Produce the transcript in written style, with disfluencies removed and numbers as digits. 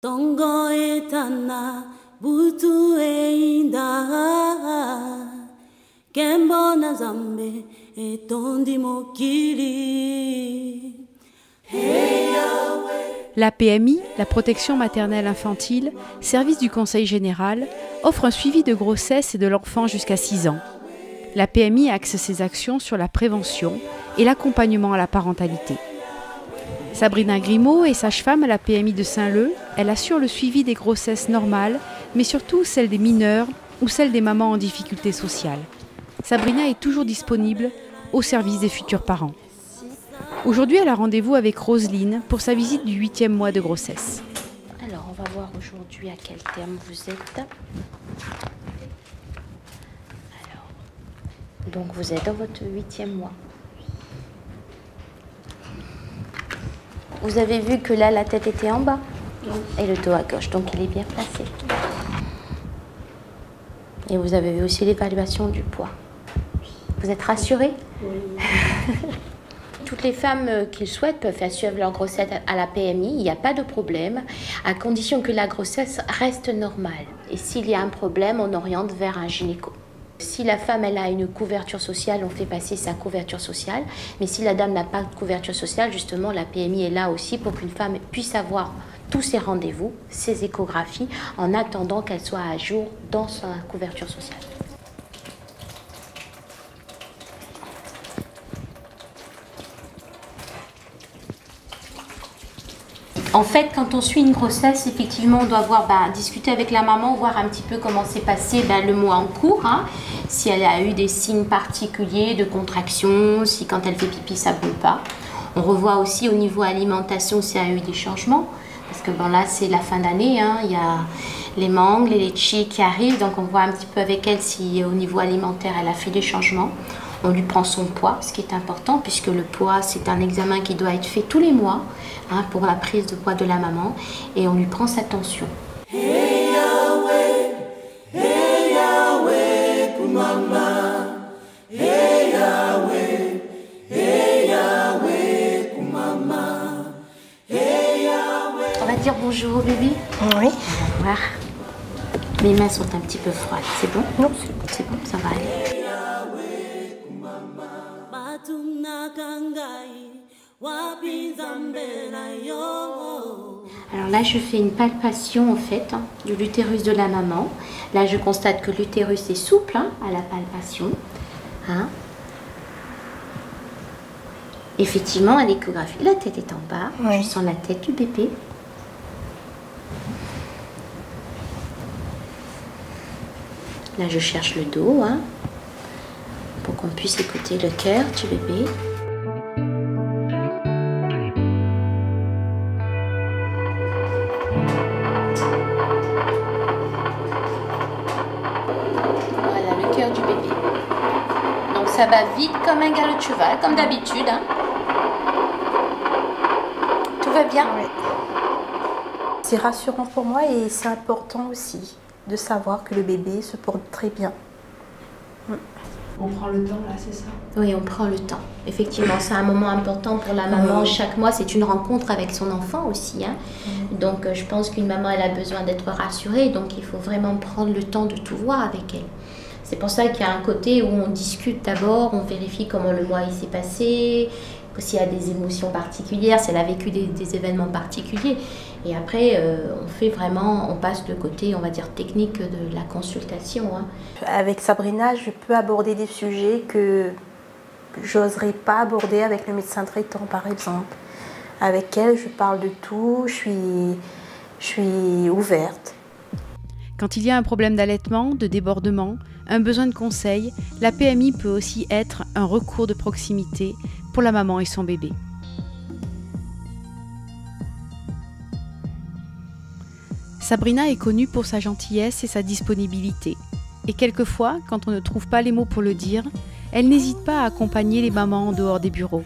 Tongo etana butu einda Kembo na zambe etondi mokili. La PMI, la protection maternelle infantile, service du Conseil général, offre un suivi de grossesse et de l'enfant jusqu'à 6 ans. La PMI axe ses actions sur la prévention et l'accompagnement à la parentalité. Sabrina Grimaud est sage-femme à la PMI de Saint-Leu. Elle assure le suivi des grossesses normales, mais surtout celles des mineurs ou celles des mamans en difficulté sociale. Sabrina est toujours disponible au service des futurs parents. Aujourd'hui, elle a rendez-vous avec Roselyne pour sa visite du 8e mois de grossesse. Alors, on va voir aujourd'hui à quel terme vous êtes. Alors, donc vous êtes dans votre 8e mois. Vous avez vu que là, la tête était en bas et le dos à gauche, donc il est bien placé. Et vous avez vu aussi l'évaluation du poids. Vous êtes rassurée? Oui. Toutes les femmes qui le souhaitent peuvent faire suivre leur grossesse à la PMI, il n'y a pas de problème, à condition que la grossesse reste normale. Et s'il y a un problème, on oriente vers un gynéco. Si la femme elle a une couverture sociale, on fait passer sa couverture sociale. Mais si la dame n'a pas de couverture sociale, justement, la PMI est là aussi pour qu'une femme puisse avoir tous ses rendez-vous, ses échographies, en attendant qu'elle soit à jour dans sa couverture sociale. En fait, quand on suit une grossesse, effectivement, on doit discuter avec la maman, voir un petit peu comment s'est passé le mois en cours, si elle a eu des signes particuliers de contraction, si quand elle fait pipi, ça ne brûle pas. On revoit aussi au niveau alimentation si elle a eu des changements, parce que là, c'est la fin d'année, il y a les mangues, les litchis qui arrivent, donc on voit un petit peu avec elle si au niveau alimentaire, elle a fait des changements. On lui prend son poids, ce qui est important, puisque le poids, c'est un examen qui doit être fait tous les mois pour la prise de poids de la maman, et on lui prend sa tension. On va dire bonjour au bébé. Oui. On va voir. Mes mains sont un petit peu froides, c'est bon? Non, c'est bon, ça va aller. Alors là, je fais une palpation en fait de l'utérus de la maman. Là, je constate que l'utérus est souple à la palpation. Effectivement, à l'échographie, la tête est en bas. Oui. Je sens la tête du bébé. Là, je cherche le dos pour qu'on puisse écouter le cœur du bébé. Voilà le cœur du bébé. Donc ça va vite comme un galop de cheval, comme d'habitude. Tout va bien? Oui. C'est rassurant pour moi et c'est important aussi de savoir que le bébé se porte très bien. On prend le temps là, c'est ça? Oui, on prend le temps. Effectivement, c'est un moment important pour la maman. Oui. Chaque mois, c'est une rencontre avec son enfant aussi. Donc, je pense qu'une maman, elle a besoin d'être rassurée. Donc, il faut vraiment prendre le temps de tout voir avec elle. C'est pour ça qu'il y a un côté où on discute d'abord, on vérifie comment le mois il s'est passé, s'il y a des émotions particulières, si elle a vécu des événements particuliers. Et après, on passe le côté, on va dire, technique de la consultation. Avec Sabrina, je peux aborder des sujets que j'oserais pas aborder avec le médecin traitant, par exemple. Avec elle, je parle de tout, je suis ouverte. Quand il y a un problème d'allaitement, de débordement, un besoin de conseil, la PMI peut aussi être un recours de proximité pour la maman et son bébé. Sabrina est connue pour sa gentillesse et sa disponibilité. Et quelquefois, quand on ne trouve pas les mots pour le dire, elle n'hésite pas à accompagner les mamans en dehors des bureaux.